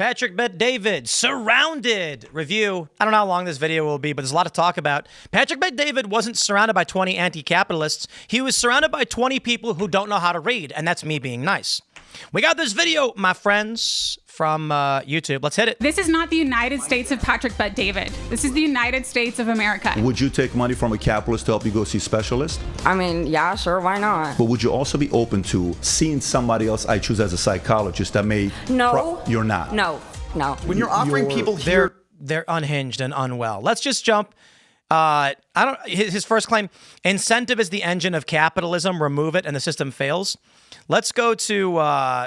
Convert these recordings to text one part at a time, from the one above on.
Patrick Bet-David, Surrounded review. I don't know how long this video will be, but there's a lot to talk about. Patrick Bet-David wasn't surrounded by 20 anti-capitalists. He was surrounded by 20 people who don't know how to read, and that's me being nice. We got this video, my friends, from YouTube. Let's hit it. This is not the United States of Patrick Bet-David. This is the United States of America. Would you take money from a capitalist to help you go see specialists? I mean, yeah, sure, why not? But would you also be open to seeing somebody else I choose as a psychologist that may... No. You're not? No. When you're offering people here... They're unhinged and unwell. Let's just jump. His first claim, incentive is the engine of capitalism. Remove it and the system fails. Let's go to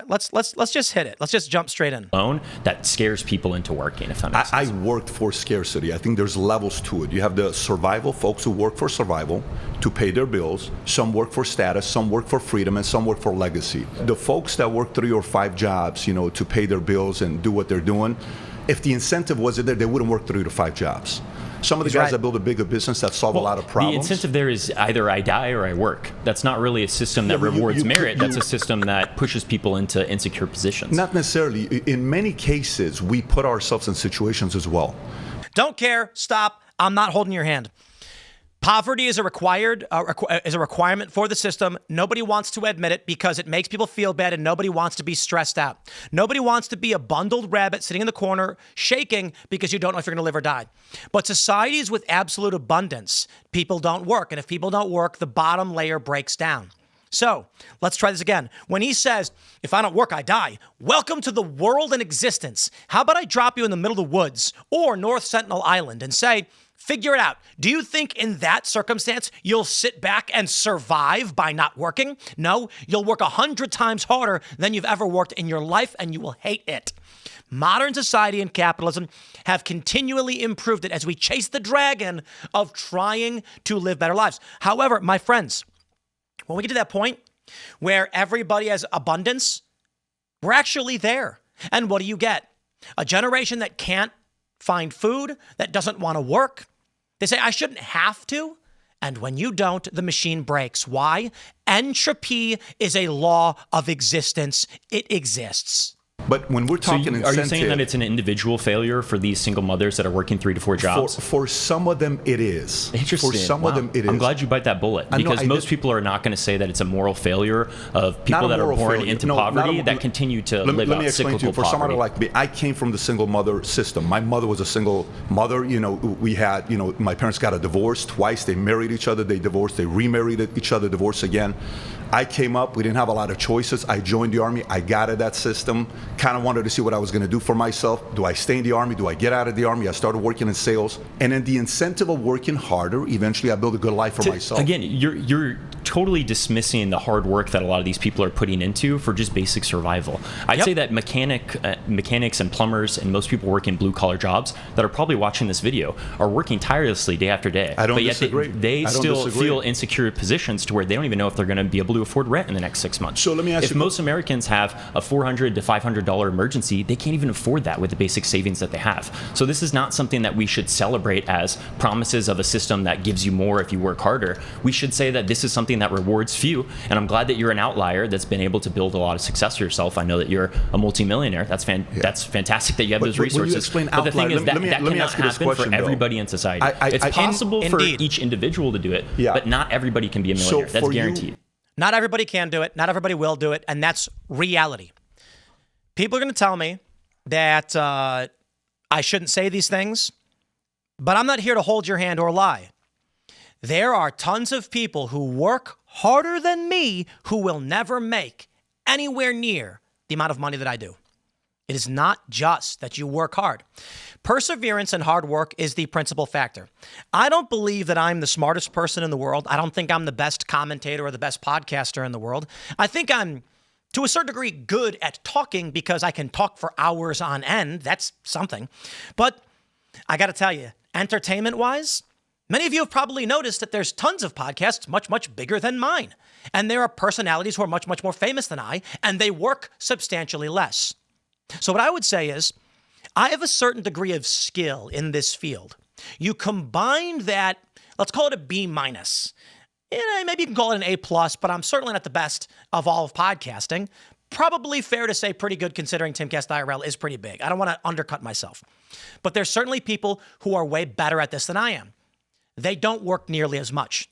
let's just hit it. Let's just jump straight in. That scares people into working, if that makes sense. I worked for scarcity. I think there's levels to it. You have the survival folks who work for survival to pay their bills. Some work for status, some work for freedom, and some work for legacy. The folks that work 3 or 5 jobs, to pay their bills and do what they're doing, if the incentive wasn't there, they wouldn't work 3 to 5 jobs. Some of the guys that build a bigger business that solve a lot of problems. The incentive there is either I die or I work. That's not really a system that rewards merit. That's a system that pushes people into insecure positions. Not necessarily. In many cases, we put ourselves in situations as well. Don't care. Stop. I'm not holding your hand. Poverty is a requirement for the system. Nobody wants to admit it because it makes people feel bad and nobody wants to be stressed out. Nobody wants to be a bundled rabbit sitting in the corner shaking because you don't know if you're going to live or die. But societies with absolute abundance, people don't work. And if people don't work, the bottom layer breaks down. So let's try this again. When he says, if I don't work, I die. Welcome to the world in existence. How about I drop you in the middle of the woods or North Sentinel Island and say, figure it out. Do you think in that circumstance, you'll sit back and survive by not working? No, you'll work 100 times harder than you've ever worked in your life, and you will hate it. Modern society and capitalism have continually improved it as we chase the dragon of trying to live better lives. However, my friends, when we get to that point where everybody has abundance, we're actually there. And what do you get? A generation that can't find food, that doesn't want to work. They say, I shouldn't have to. And when you don't, the machine breaks. Why? Entropy is a law of existence. It exists. But when we're talking incentive... Are you saying that it's an individual failure for these single mothers that are working 3 to 4 jobs? For some of them, it is. Interesting. For some of them, it is. I'm glad you bite that bullet, because most people are not going to say that it's a moral failure of people that are born into poverty that continue to live out cyclical poverty. Let me explain to you. For somebody like me, I came from the single mother system. My mother was a single mother. We had, my parents got a divorce twice. They married each other. They divorced. They remarried each other, divorced again. I came up, we didn't have a lot of choices. I joined the Army, I got at that system, kind of wanted to see what I was gonna do for myself. Do I stay in the Army? Do I get out of the Army? I started working in sales. And then the incentive of working harder, eventually I built a good life for myself. Again, you're totally dismissing the hard work that a lot of these people are putting into for just basic survival. I'd say that mechanics and plumbers and most people working blue collar jobs that are probably watching this video are working tirelessly day after day. I don't but yet disagree. They still feel insecure positions to where they don't even know if they're gonna be able to afford rent in the next 6 months. So let me ask you, if most Americans have a $400 to $500 emergency, they can't even afford that with the basic savings that they have. So this is not something that we should celebrate as promises of a system that gives you more if you work harder. We should say that this is something that rewards few, and I'm glad that you're an outlier that's been able to build a lot of success for yourself. I know that you're a multimillionaire. That's fantastic that you have those resources. But the thing is that cannot happen for everybody in society. It's possible for each individual to do it, but not everybody can be a millionaire. That's guaranteed. Not everybody can do it. Not everybody will do it. And that's reality. People are going to tell me that I shouldn't say these things, but I'm not here to hold your hand or lie. There are tons of people who work harder than me who will never make anywhere near the amount of money that I do. It is not just that you work hard. Perseverance and hard work is the principal factor. I don't believe that I'm the smartest person in the world. I don't think I'm the best commentator or the best podcaster in the world. I think I'm, to a certain degree, good at talking because I can talk for hours on end. That's something. But I got to tell you, entertainment-wise, many of you have probably noticed that there's tons of podcasts much, much bigger than mine. And there are personalities who are much, much more famous than I, and they work substantially less. So what I would say is, I have a certain degree of skill in this field. You combine that, let's call it a B minus. Maybe you can call it an A plus, but I'm certainly not the best of all of podcasting. probably fair to say pretty good considering Timcast IRL is pretty big. I don't want to undercut myself. But there's certainly people who are way better at this than I am. They don't work nearly as much.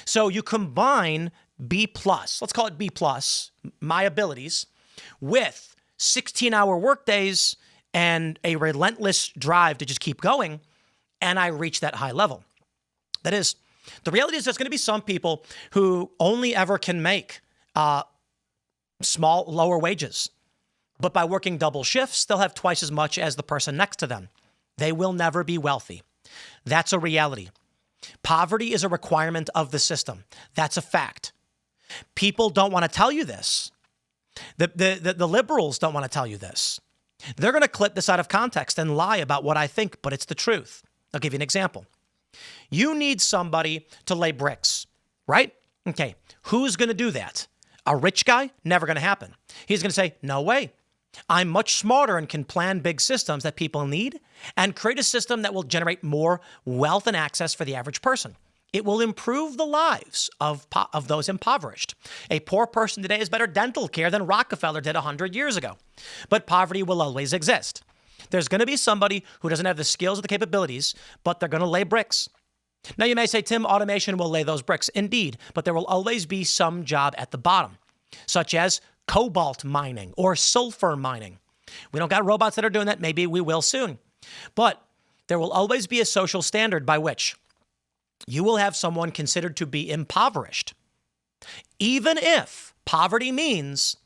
So you combine B+, let's call it B+, my abilities, with 16-hour workdays and a relentless drive to just keep going, and I reach that high level. That is, the reality is there's going to be some people who only ever can make small, lower wages. But by working double shifts, they'll have twice as much as the person next to them. They will never be wealthy. That's a reality. Poverty is a requirement of the system. That's a fact. People don't want to tell you this. The liberals don't want to tell you this. They're going to clip this out of context and lie about what I think, but it's the truth. I'll give you an example. You need somebody to lay bricks, right? Okay, who's going to do that? A rich guy? Never going to happen. He's going to say, no way. I'm much smarter and can plan big systems that people need and create a system that will generate more wealth and access for the average person. It will improve the lives of those impoverished. A poor person today has better dental care than Rockefeller did 100 years ago. But poverty will always exist. There's going to be somebody who doesn't have the skills or the capabilities, but they're going to lay bricks. Now you may say, Tim, automation will lay those bricks. Indeed, but there will always be some job at the bottom, such as cobalt mining or sulfur mining. We don't got robots that are doing that. Maybe we will soon. But there will always be a social standard by which you will have someone considered to be impoverished. Even if poverty means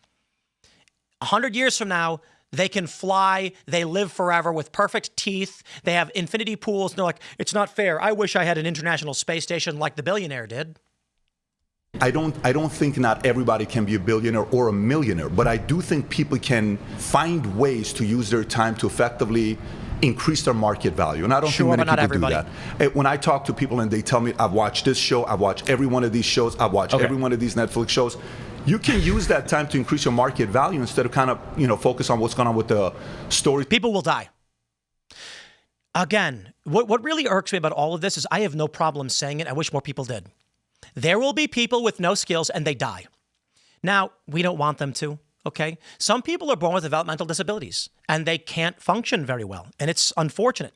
100 years from now, they can fly, they live forever with perfect teeth, they have infinity pools, and they're like, it's not fair. I wish I had an international space station like the billionaire did. I don't think not everybody can be a billionaire or a millionaire, but I do think people can find ways to use their time to effectively increase their market value. And I don't think many people do that. When I talk to people and they tell me, I've watched this show, I've watched every one of these shows, I've watched every one of these Netflix shows, you can use that time to increase your market value instead of kind of, focus on what's going on with the story. People will die. Again, what really irks me about all of this is I have no problem saying it. I wish more people did. There will be people with no skills and they die. Now, we don't want them to, okay? Some people are born with developmental disabilities and they can't function very well, and it's unfortunate.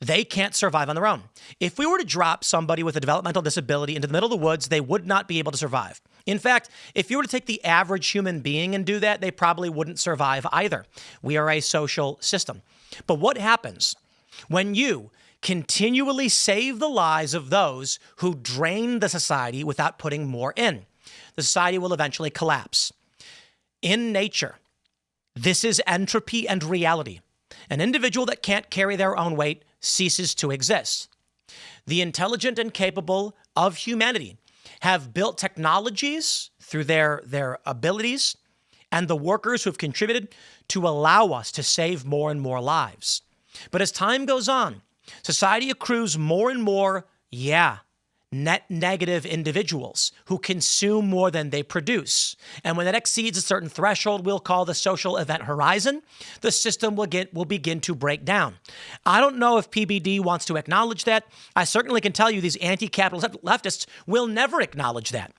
They can't survive on their own. If we were to drop somebody with a developmental disability into the middle of the woods, they would not be able to survive. In fact, if you were to take the average human being and do that, they probably wouldn't survive either. We are a social system. But what happens when you continually save the lives of those who drain the society without putting more in? The society will eventually collapse. In nature, this is entropy and reality. An individual that can't carry their own weight ceases to exist. The intelligent and capable of humanity have built technologies through their abilities and the workers who have contributed to allow us to save more and more lives. But as time goes on, society accrues more and more, net negative individuals who consume more than they produce. And when that exceeds a certain threshold we'll call the social event horizon, the system will begin to break down. I don't know if PBD wants to acknowledge that. I certainly can tell you these anti-capitalist leftists will never acknowledge that.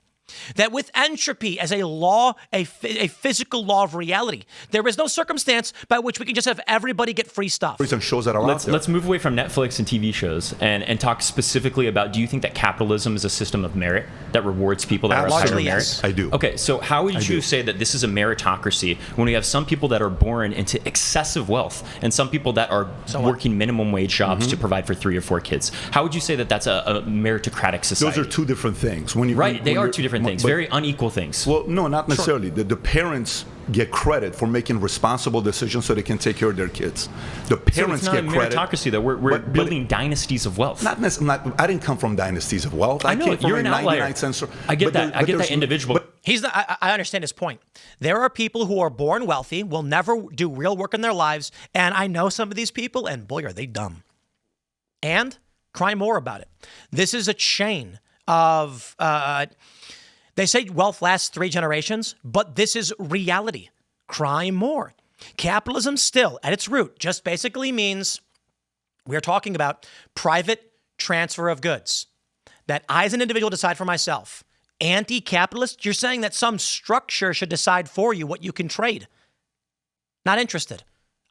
That with entropy as a law, a physical law of reality, there is no circumstance by which we can just have everybody get free stuff. Shows that are let's move away from Netflix and TV shows and talk specifically about, do you think that capitalism is a system of merit that rewards people that are of higher merit? Yes. I do. Okay, so how would you say that this is a meritocracy when we have some people that are born into excessive wealth and some people that are working minimum wage jobs to provide for 3 or 4 kids? How would you say that that's a meritocratic society? Those are two different things. They are two different things, very unequal things. Well, no, not necessarily. The parents get credit for making responsible decisions so they can take care of their kids. The parents get credit. It's not a meritocracy, though. We're building dynasties of wealth. Not necessarily. I didn't come from dynasties of wealth. I know, came from you're an outlier. I get that. I get that individual. I understand his point. There are people who are born wealthy, will never do real work in their lives, and I know some of these people, and boy, are they dumb. And cry more about it. This is a chain of... They say wealth lasts 3 generations, but this is reality. Cry more. Capitalism still, at its root, just basically means we're talking about private transfer of goods. That I, as an individual, decide for myself. anti-capitalist? You're saying that some structure should decide for you what you can trade. Not interested.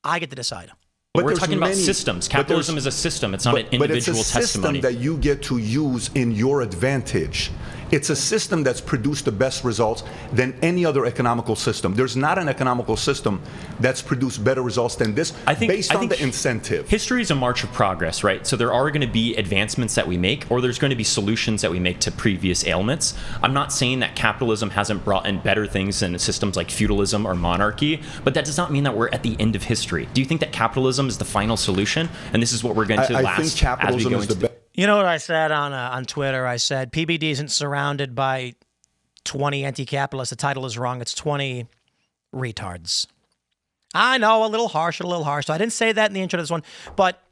I get to decide. But we're talking about systems. Capitalism is a system. It's not an individual testimony. But it's a system that you get to use in your advantage. It's a system that's produced the best results than any other economical system. There's not an economical system that's produced better results than this based on the incentive. History is a march of progress, right? So there are going to be advancements that we make, or there's going to be solutions that we make to previous ailments. I'm not saying that capitalism hasn't brought in better things than systems like feudalism or monarchy, but that does not mean that we're at the end of history. Do you think that capitalism is the final solution, and this is what we're going to last think capitalism as we go into You know what I said on Twitter? I said PBD isn't surrounded by 20 anti-capitalists. The title is wrong. It's 20 retards. I know, a little harsh. So I didn't say that in the intro to this one, but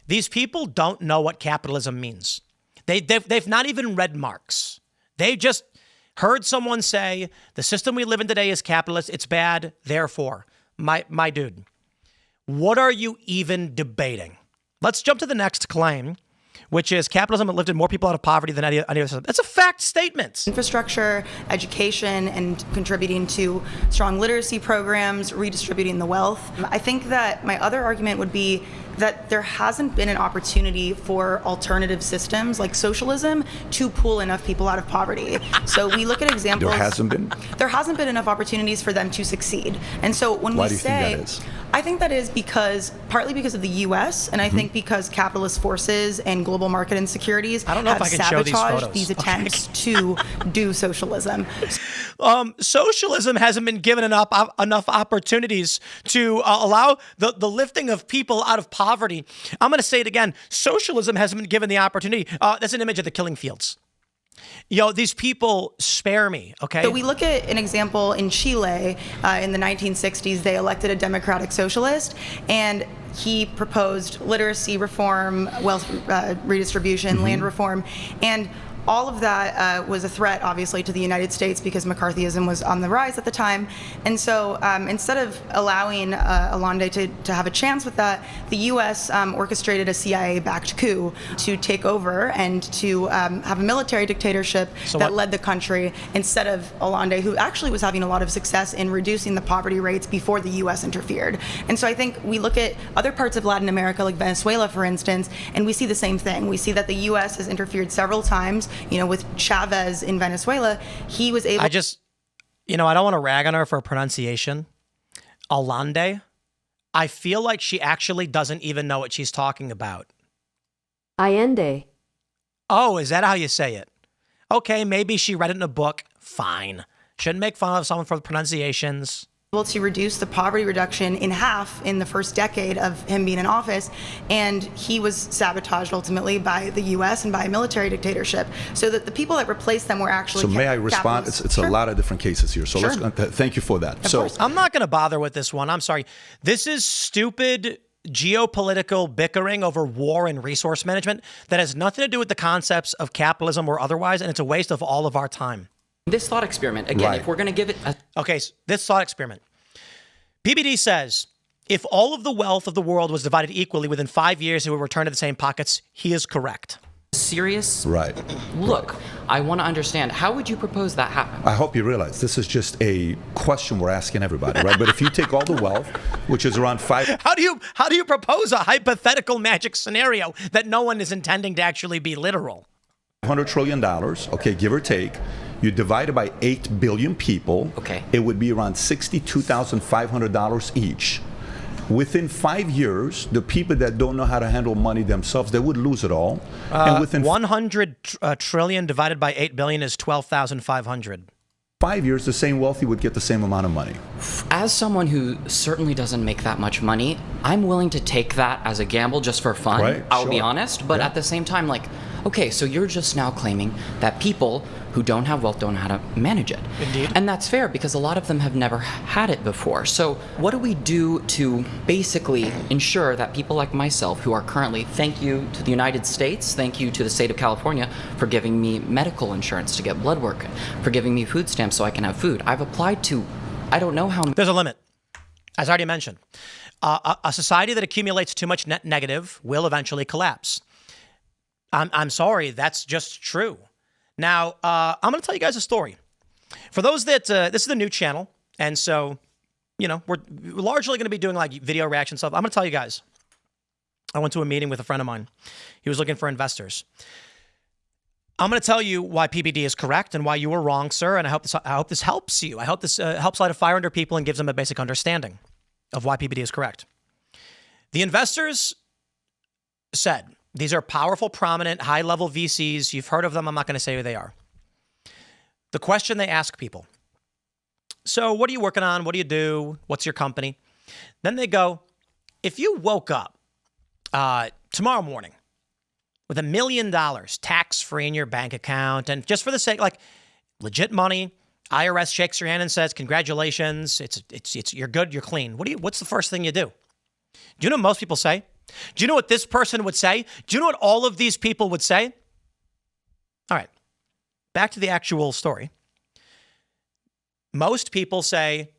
these people don't know what capitalism means. They've not even read Marx. They just heard someone say the system we live in today is capitalist. It's bad. Therefore, my dude, what are you even debating? Let's jump to the next claim, which is capitalism that lifted more people out of poverty than any other system. That's a fact statement. Infrastructure, education, and contributing to strong literacy programs, redistributing the wealth. I think that my other argument would be that there hasn't been an opportunity for alternative systems like socialism to pull enough people out of poverty. So we look at examples. There hasn't been? There hasn't been enough opportunities for them to succeed. And so when Why we do you say, think that is? I think that is partly because of the U.S. and I think because capitalist forces and global market insecurities have sabotaged these attempts to do socialism. Socialism hasn't been given enough opportunities to allow the lifting of people out of poverty. I'm going to say it again. Socialism hasn't been given the opportunity. That's an image of the killing fields. These people spare me, okay? So we look at an example in Chile in the 1960s. They elected a democratic socialist, and he proposed literacy reform, wealth redistribution, land reform, and all of that was a threat, obviously, to the United States because McCarthyism was on the rise at the time. And so instead of allowing Allende to have a chance with that, the U.S. Orchestrated a CIA-backed coup to take over and to have a military dictatorship led the country instead of Allende, who actually was having a lot of success in reducing the poverty rates before the U.S. interfered. And so I think we look at other parts of Latin America, like Venezuela, for instance, and we see the same thing. We see that the U.S. has interfered several times. With Chavez in Venezuela, he was able... I don't want to rag on her for pronunciation. Allende, I feel like she actually doesn't even know what she's talking about. Allende. Oh, is that how you say it? Okay, maybe she read it in a book. Fine. Shouldn't make fun of someone for the pronunciations. To reduce the poverty reduction in half in the first decade of him being in office, and he was sabotaged ultimately by the U.S. and by a military dictatorship, so that the people that replaced them were actually So may I respond? It's a lot of different cases here, so thank you for that. Of course. I'm not going to bother with this one. I'm sorry. This is stupid geopolitical bickering over war and resource management that has nothing to do with the concepts of capitalism or otherwise, and it's a waste of all of our time. This thought experiment, again, if we're going to give it Okay, so this thought experiment. PBD says, if all of the wealth of the world was divided equally within 5 years, it would return to the same pockets. He is correct. Serious look. I want to understand, how would you propose that happen? I hope you realize this is just a question we're asking everybody, right? But if you take all the wealth, which is around How do you propose a hypothetical magic scenario that no one is intending to actually be literal? $100 trillion, okay, give or take. You divide it by 8 billion people, it would be around $62,500 each. Within 5 years, the people that don't know how to handle money themselves, they would lose it all. And within 100 trillion divided by 8 billion is 12,500. 5 years, the same wealthy would get the same amount of money. As someone who certainly doesn't make that much money, I'm willing to take that as a gamble just for fun. I'll be honest. But at the same time, okay, so you're just now claiming that people who don't have wealth don't know how to manage it. Indeed. And that's fair because a lot of them have never had it before. So what do we do to basically ensure that people like myself who are currently, thank you to the United States, thank you to the state of California for giving me medical insurance to get blood work, for giving me food stamps so I can have food. I've applied to, I don't know how many. There's a limit. As I already mentioned, a society that accumulates too much net negative will eventually collapse. I'm sorry, that's just true. Now, I'm going to tell you guys a story. For those that, this is a new channel, and so, we're largely going to be doing like video reaction stuff. I'm going to tell you guys. I went to a meeting with a friend of mine. He was looking for investors. I'm going to tell you why PBD is correct and why you were wrong, sir, and I hope this helps you. I hope this helps light a fire under people and gives them a basic understanding of why PBD is correct. The investors said, these are powerful, prominent, high-level VCs. You've heard of them. I'm not going to say who they are. The question they ask people, so what are you working on? What do you do? What's your company? Then they go, if you woke up tomorrow morning with $1 million tax-free in your bank account, and just for the sake, like legit money, IRS shakes your hand and says, congratulations, it's you're good, you're clean. What's the first thing you do? Do you know what most people say? Do you know what this person would say? Do you know what all of these people would say? All right, back to the actual story. Most people say,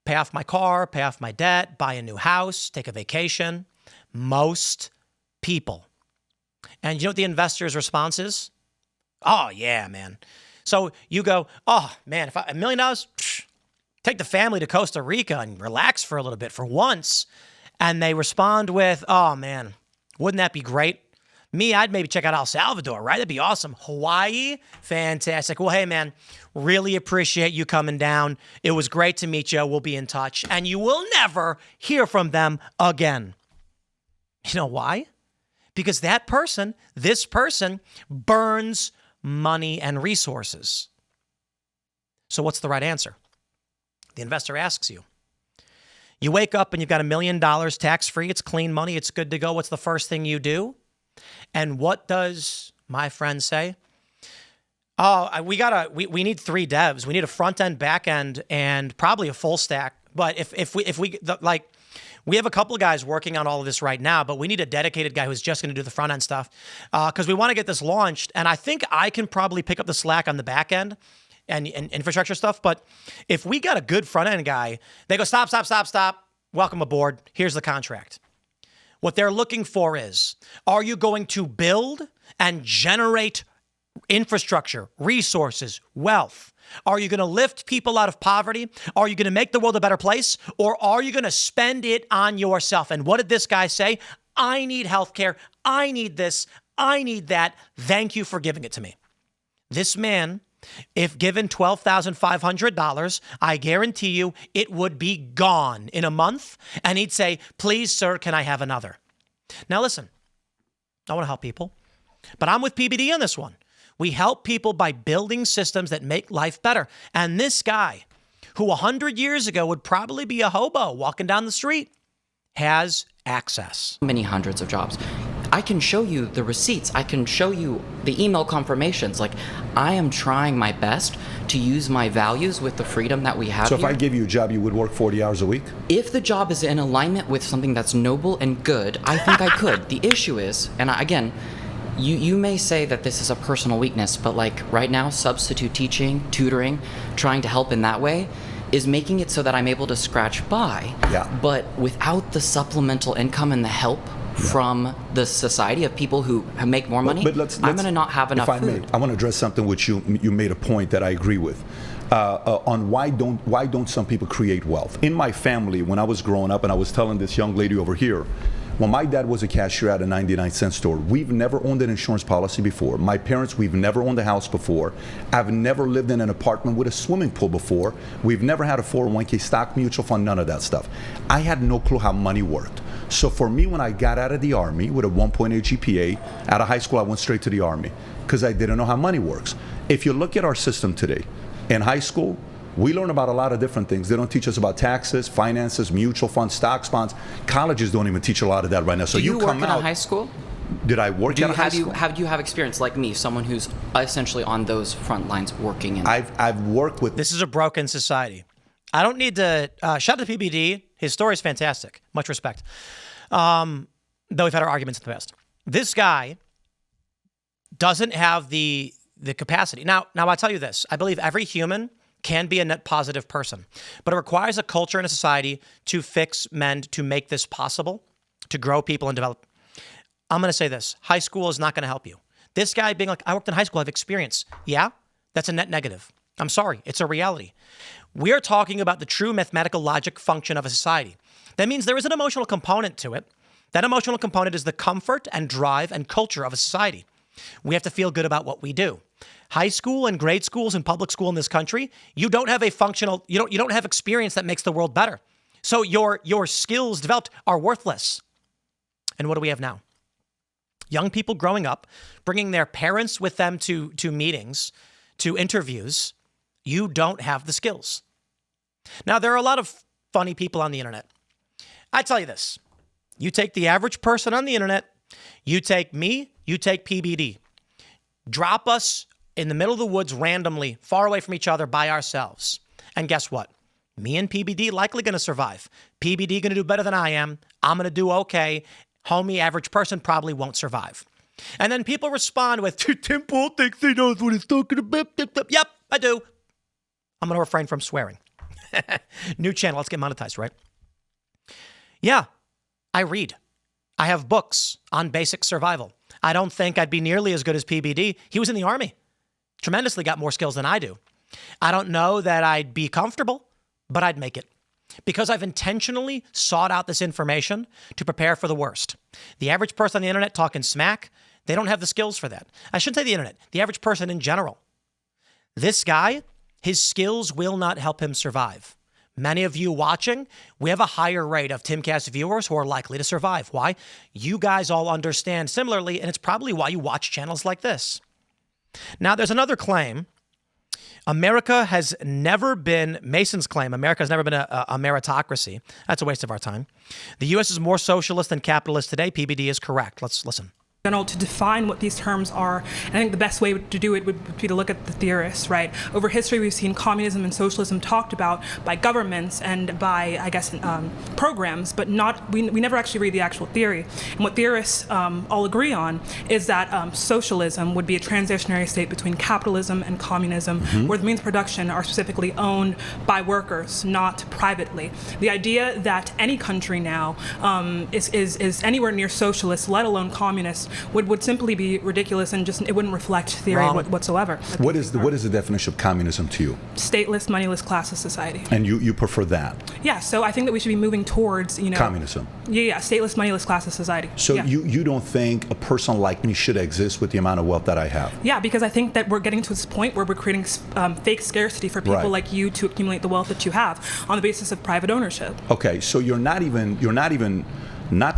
pay off my car, pay off my debt, buy a new house, take a vacation. Most people. And you know what the investor's response is? Oh, yeah, man. So you go, oh, man, if $1 million, take the family to Costa Rica and relax for a little bit for once. And they respond with, oh, man, wouldn't that be great? Me, I'd maybe check out El Salvador, right? That'd be awesome. Hawaii? Fantastic. Well, hey, man, really appreciate you coming down. It was great to meet you. We'll be in touch. And you will never hear from them again. You know why? Because this person burns money and resources. So what's the right answer? The investor asks you. You wake up and you've got $1 million tax-free. It's clean money. It's good to go. What's the first thing you do? And what does my friend say? Oh, we need 3 devs. We need a front end, back end, and probably a full stack. But we have a couple of guys working on all of this right now, but we need a dedicated guy who's just going to do the front end stuff because we want to get this launched. And I think I can probably pick up the slack on the back end and infrastructure stuff. But if we got a good front end guy, they go, stop. Welcome aboard. Here's the contract. What they're looking for is, are you going to build and generate infrastructure, resources, wealth? Are you going to lift people out of poverty? Are you going to make the world a better place? Or are you going to spend it on yourself? And what did this guy say? I need healthcare. I need this. I need that. Thank you for giving it to me. This man, if given $12,500, I guarantee you it would be gone in a month. And he'd say, please, sir, can I have another? Now, listen, I want to help people, but I'm with PBD on this one. We help people by building systems that make life better. And this guy, who 100 years ago would probably be a hobo walking down the street, has access. Many hundreds of jobs. I can show you the receipts. I can show you the email confirmations. Like, I am trying my best to use my values with the freedom that we have So here. if I give you a job, you would work 40 hours a week? If the job is in alignment with something that's noble and good, I think I could. The issue is, and again, you may say that this is a personal weakness, but like right now, substitute teaching, tutoring, trying to help in that way is making it so that I'm able to scratch by. Yeah. But without the supplemental income and the help from the society of people who make more money, but let's, I'm going to not have enough food. I want to address something which you made a point that I agree with. On why don't some people create wealth? In my family, when I was growing up, and I was telling this young lady over here, when my dad was a cashier at a 99-cent store, we've never owned an insurance policy before. My parents, we've never owned a house before. I've never lived in an apartment with a swimming pool before. We've never had a 401k stock, mutual fund, none of that stuff. I had no clue how money worked. So for me, when I got out of the Army with a 1.8 GPA, out of high school, I went straight to the Army because I didn't know how money works. If you look at our system today, in high school, we learn about a lot of different things. They don't teach us about taxes, finances, mutual funds, stocks, bonds. Colleges don't even teach a lot of that right now. So Do you work come in out. a high school? Did I work at a high school? Do you have experience like me, someone who's essentially on those front lines working in? I've worked with. This is a broken society. I don't need to shout out to PBD. His story is fantastic. Much respect. Though we've had our arguments in the past. This guy doesn't have the capacity. Now I tell you this. I believe every human can be a net positive person, but it requires a culture and a society to fix, mend, to make this possible, to grow people and develop. I'm going to say this. High school is not going to help you. This guy being like, I worked in high school, I have experience. Yeah, that's a net negative. I'm sorry, it's a reality. We are talking about the true mathematical logic function of a society. That means there is an emotional component to it. That emotional component is the comfort and drive and culture of a society. We have to feel good about what we do. High school and grade schools and public school in this country, you don't have you don't have experience that makes the world better. So your skills developed are worthless. And what do we have now? Young people growing up, bringing their parents with them to meetings, to interviews. You don't have the skills. Now, there are a lot of funny people on the internet. I tell you this. You take the average person on the internet, you take me, you take PBD. Drop us in the middle of the woods randomly, far away from each other by ourselves. And guess what? Me and PBD likely going to survive. PBD going to do better than I am. I'm going to do okay. Homie, average person probably won't survive. And then people respond with, Tim Pool thinks he knows what he's talking about. Yep, I do. I'm going to refrain from swearing. New channel. Let's get monetized, right? Yeah, I read. I have books on basic survival. I don't think I'd be nearly as good as PBD. He was in the Army. Tremendously got more skills than I do. I don't know that I'd be comfortable, but I'd make it. Because I've intentionally sought out this information to prepare for the worst. The average person on the internet talking smack, they don't have the skills for that. I shouldn't say the internet, the average person in general. This guy, his skills will not help him survive. Many of you watching, we have a higher rate of Timcast viewers who are likely to survive. Why? You guys all understand similarly, and it's probably why you watch channels like this. Now, there's another claim. America has never been, Mason's claim, America has never been a meritocracy. That's a waste of our time. The U.S. is more socialist than capitalist today. PBD is correct. Let's listen. To define what these terms are. And I think the best way to do it would be to look at the theorists, right? Over history, we've seen communism and socialism talked about by governments and by, I guess, programs, but we never actually read the actual theory. And what theorists all agree on is that socialism would be a transitionary state between capitalism and communism, where the means of production are specifically owned by workers, not privately. The idea that any country now is anywhere near socialist, let alone communist, would simply be ridiculous and just it wouldn't reflect theory whatsoever. What is the definition of communism to you? Stateless, moneyless, classless society. And you prefer that? Yeah. So I think that we should be moving towards communism. Yeah. Stateless, moneyless, classless society. So you don't think a person like me should exist with the amount of wealth that I have? Yeah, because I think that we're getting to this point where we're creating fake scarcity for people like you to accumulate the wealth that you have on the basis of private ownership. Okay. So you're not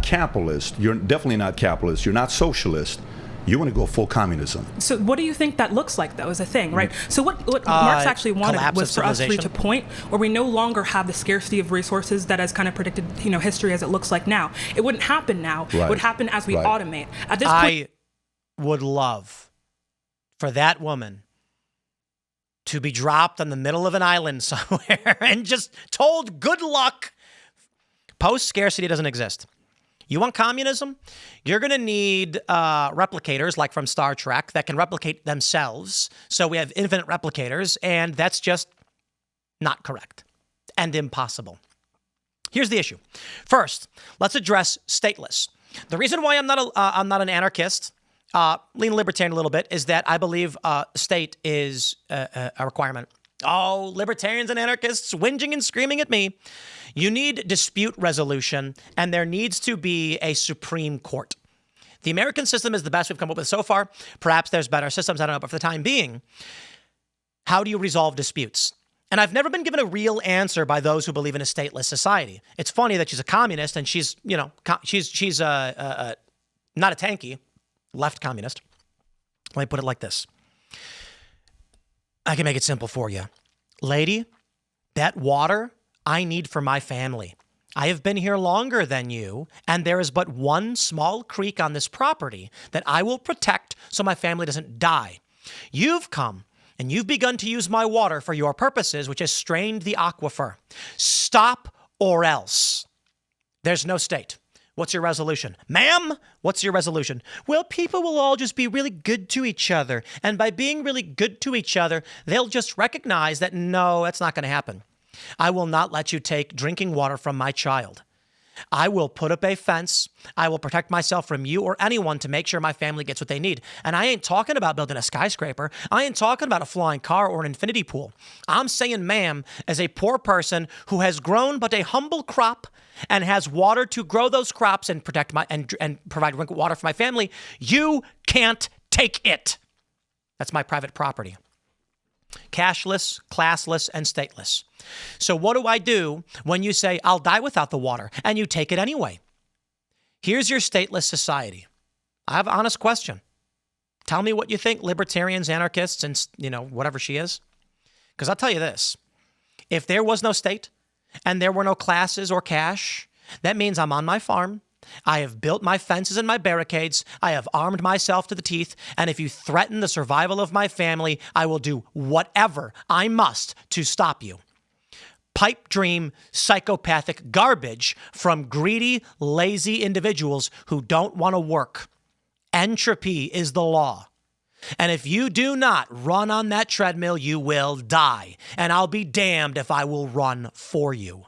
capitalist. You're definitely not capitalist. You're not socialist. You want to go full communism. So what do you think that looks like, though, as a thing, right? So what Marx actually wanted was for us to reach a point where we no longer have the scarcity of resources that has kind of predicted, history as it looks like now. It wouldn't happen now. It would happen as we automate. At this point, I would love for that woman to be dropped on the middle of an island somewhere and just told good luck. Post-scarcity doesn't exist. You want communism? You're going to need replicators like from Star Trek that can replicate themselves. So we have infinite replicators, and that's just not correct and impossible. Here's the issue. First, let's address stateless. The reason why I'm not an anarchist, lean libertarian a little bit, is that I believe state is a requirement. Oh, libertarians and anarchists whinging and screaming at me. You need dispute resolution, and there needs to be a Supreme Court. The American system is the best we've come up with so far. Perhaps there's better systems, I don't know, but for the time being, how do you resolve disputes? And I've never been given a real answer by those who believe in a stateless society. It's funny that she's a communist, and she's not a tanky left communist. Let me put it like this. I can make it simple for you. Lady, that water I need for my family. I have been here longer than you, and there is but one small creek on this property that I will protect so my family doesn't die. You've come, and you've begun to use my water for your purposes, which has strained the aquifer. Stop or else. There's no state. What's your resolution? Ma'am, what's your resolution? Well, people will all just be really good to each other. And by being really good to each other, they'll just recognize that, no, that's not going to happen. I will not let you take drinking water from my child. I will put up a fence. I will protect myself from you or anyone to make sure my family gets what they need. And I ain't talking about building a skyscraper. I ain't talking about a flying car or an infinity pool. I'm saying, ma'am, as a poor person who has grown but a humble crop and has water to grow those crops and protect my and provide drink water for my family, you can't take it. That's my private property. Cashless, classless, and stateless. So what do I do when you say, I'll die without the water, and you take it anyway? Here's your stateless society. I have an honest question. Tell me what you think, libertarians, anarchists, and, whatever she is. Because I'll tell you this. If there was no state and there were no classes or cash, that means I'm on my farm. I have built my fences and my barricades. I have armed myself to the teeth. And if you threaten the survival of my family, I will do whatever I must to stop you. Pipe dream, psychopathic garbage from greedy, lazy individuals who don't want to work. Entropy is the law. And if you do not run on that treadmill, you will die. And I'll be damned if I will run for you.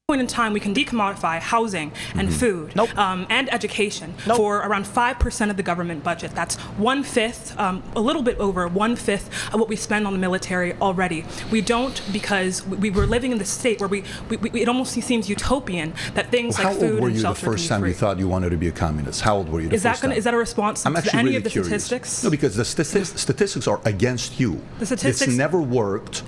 Point in time, we can decommodify housing and food and education for around 5% of the government budget. That's 1/5, a little bit over 1/5 of what we spend on the military already. We don't, because we were living in the state where it almost seems utopian that things like food and shelter can be free. How old were you the first time you thought you wanted to be a communist? How old were you the first time? Is that a response to any really of the curious. statistics? No, because the statistics are against you. The statistics. It's never worked.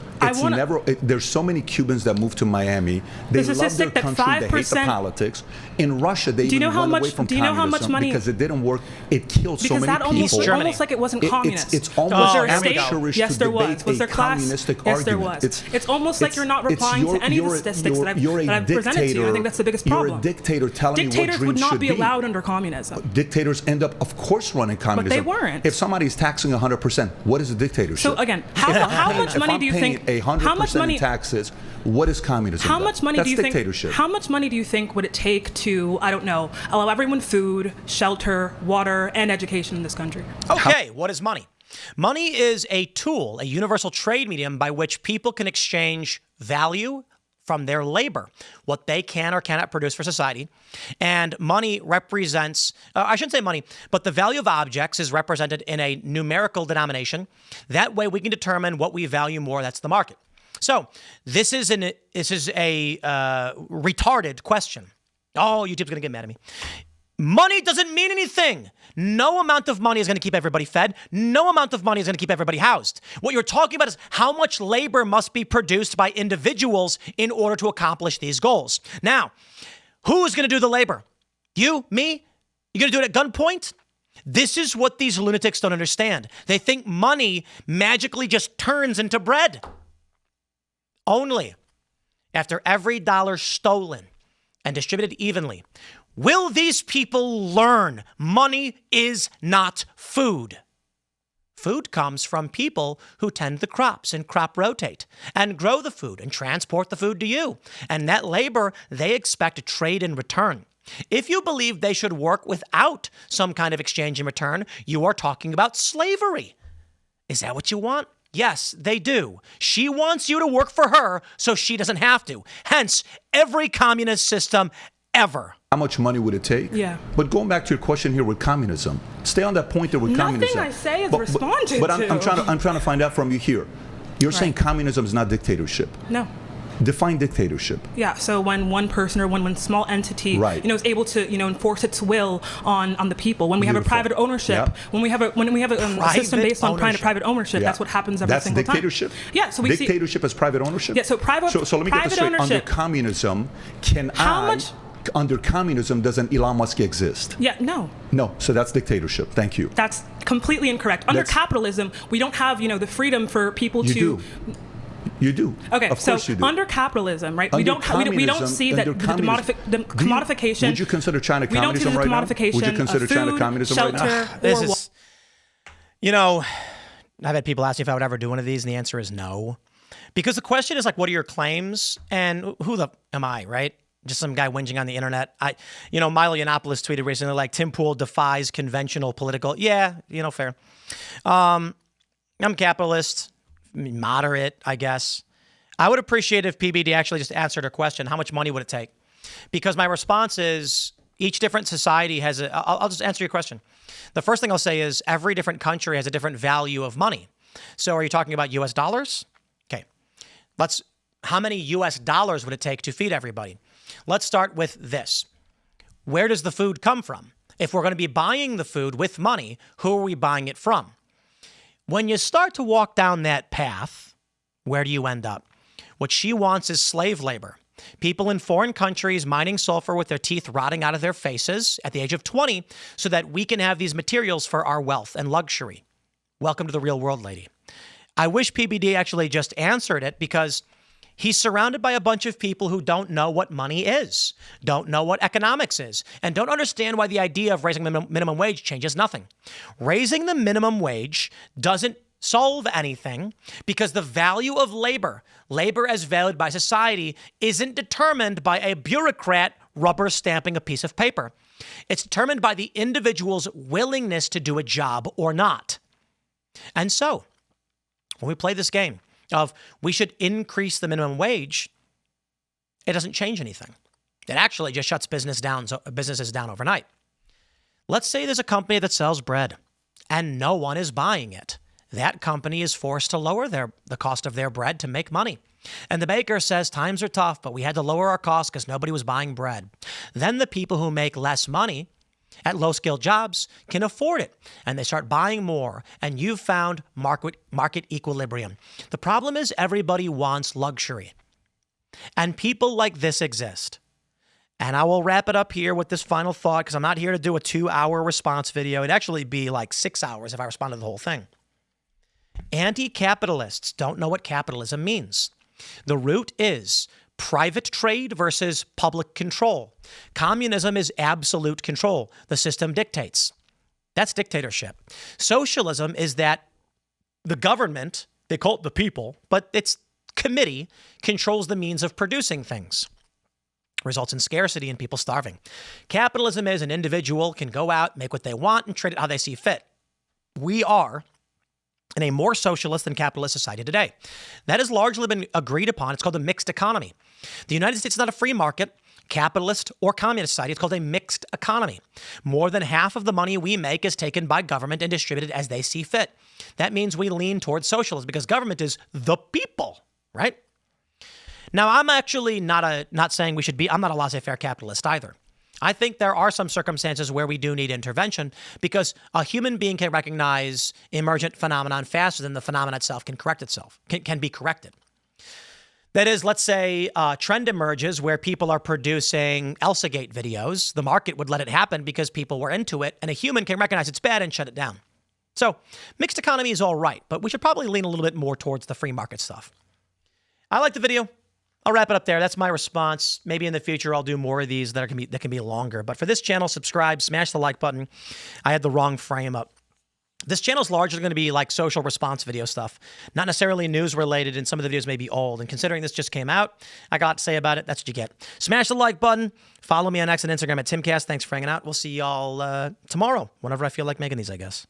There's so many Cubans that moved to Miami. They love their country. They hate the politics. In Russia, they even run away from communism because it didn't work. It killed so many people. Because that almost like it wasn't communist. It's almost Yes, amateurish to there debate was. Was there a class? communistic Yes, there argument. was. It's almost like you're not replying to any of the statistics that I've presented to you. I think that's the biggest problem. You're a dictator telling me what dreams should be. Dictators would not be allowed under communism. Dictators end up, of course, running communism. But they weren't. If somebody's taxing 100%, what is a dictatorship? So again, how much money do you think? How much money in taxes? What is communism? How much money do you think? Dictatorship. How much money do you think would it take to, I don't know, allow everyone food, shelter, water, and education in this country? Okay, what is money? Money is a tool, a universal trade medium by which people can exchange value from their labor, what they can or cannot produce for society. And money represents, I shouldn't say money, but the value of objects is represented in a numerical denomination. That way we can determine what we value more, that's the market. So this is a retarded question. Oh, YouTube's going to get mad at me. Money doesn't mean anything. No amount of money is going to keep everybody fed. No amount of money is going to keep everybody housed. What you're talking about is how much labor must be produced by individuals in order to accomplish these goals. Now, who's going to do the labor? You? Me? You're going to do it at gunpoint? This is what these lunatics don't understand. They think money magically just turns into bread. Only after every dollar stolen and distributed evenly will these people learn money is not food. Food comes from people who tend the crops and crop rotate and grow the food and transport the food to you. And that labor, they expect a trade in return. If you believe they should work without some kind of exchange in return, you are talking about slavery. Is that what you want? Yes, they do. She wants you to work for her so she doesn't have to. Hence, every communist system ever. How much money would it take? Yeah. But going back to your question here with communism, stay on that point there with communism. Nothing I say is responded but to. I'm trying to find out from you here. You're saying communism is not dictatorship. No. Define dictatorship. Yeah, so when one person or one small entity, is able to, enforce its will on the people. When we have a private ownership, when we have a system based on private ownership, that's what happens every single time. That's dictatorship. Yeah, so we dictatorship is private ownership. Yeah, so private. So let me get this straight. Under communism, under communism, doesn't Elon Musk exist? Yeah, no. No, so that's dictatorship. Thank you. That's completely incorrect. Under capitalism, we don't have, the freedom for people to. You do. Okay, of course you do. Under capitalism, right? We don't see that the commodification. Would you consider China communism right now? Would you consider China communism right now? This is, I've had people ask me if I would ever do one of these, and the answer is no. Because the question is like, what are your claims? And who the am I, right? Just some guy whinging on the internet. Milo Yiannopoulos tweeted recently, like, Tim Pool defies conventional political. Yeah, fair. I'm capitalist, moderate, I guess. I would appreciate if PBD actually just answered her question. How much money would it take? Because my response is each different society has I'll just answer your question. The first thing I'll say is every different country has a different value of money. So are you talking about US dollars? Okay. How many US dollars would it take to feed everybody? Let's start with this. Where does the food come from? If we're going to be buying the food with money, who are we buying it from? When you start to walk down that path, where do you end up? What she wants is slave labor. People in foreign countries mining sulfur with their teeth rotting out of their faces at the age of 20 so that we can have these materials for our wealth and luxury. Welcome to the real world, lady. I wish PBD actually just answered it because he's surrounded by a bunch of people who don't know what money is, don't know what economics is, and don't understand why the idea of raising the minimum wage changes nothing. Raising the minimum wage doesn't solve anything because the value of labor as valued by society, isn't determined by a bureaucrat rubber stamping a piece of paper. It's determined by the individual's willingness to do a job or not. And so, when we play this game of we should increase the minimum wage, it doesn't change anything. It actually just shuts businesses down overnight. Let's say there's a company that sells bread and no one is buying it. That company is forced to lower the cost of their bread to make money. And the baker says times are tough, but we had to lower our costs because nobody was buying bread. Then the people who make less money at low-skilled jobs can afford it, and they start buying more, and you've found market equilibrium. The problem is everybody wants luxury, and people like this exist. And I will wrap it up here with this final thought because I'm not here to do a 2-hour response video. It'd actually be like 6 hours if I responded to the whole thing. Anti-capitalists don't know what capitalism means. The root is private trade versus public control. Communism is absolute control. The system dictates. That's dictatorship. Socialism is that the government, they call it the people, but its committee controls the means of producing things. Results in scarcity and people starving. Capitalism is an individual can go out, make what they want, and trade it how they see fit. We are in a more socialist than capitalist society today. That has largely been agreed upon. It's called a mixed economy. The United States is not a free market, capitalist, or communist society. It's called a mixed economy. More than half of the money we make is taken by government and distributed as they see fit. That means we lean towards socialism because government is the people, right? Now, I'm actually not saying we should be, I'm not a laissez-faire capitalist either. I think there are some circumstances where we do need intervention because a human being can recognize emergent phenomenon faster than the phenomenon itself can correct itself, can be corrected. That is, let's say a trend emerges where people are producing Elsagate videos. The market would let it happen because people were into it, and a human can recognize it's bad and shut it down. So mixed economy is all right, but we should probably lean a little bit more towards the free market stuff. I like the video. I'll wrap it up there. That's my response. Maybe in the future, I'll do more of these that can be longer. But for this channel, subscribe, smash the like button. I had the wrong frame up. This channel is largely going to be like social response video stuff, not necessarily news related, and some of the videos may be old. And considering this just came out, I got to say about it. That's what you get. Smash the like button. Follow me on X and Instagram at Timcast. Thanks for hanging out. We'll see y'all tomorrow, whenever I feel like making these, I guess.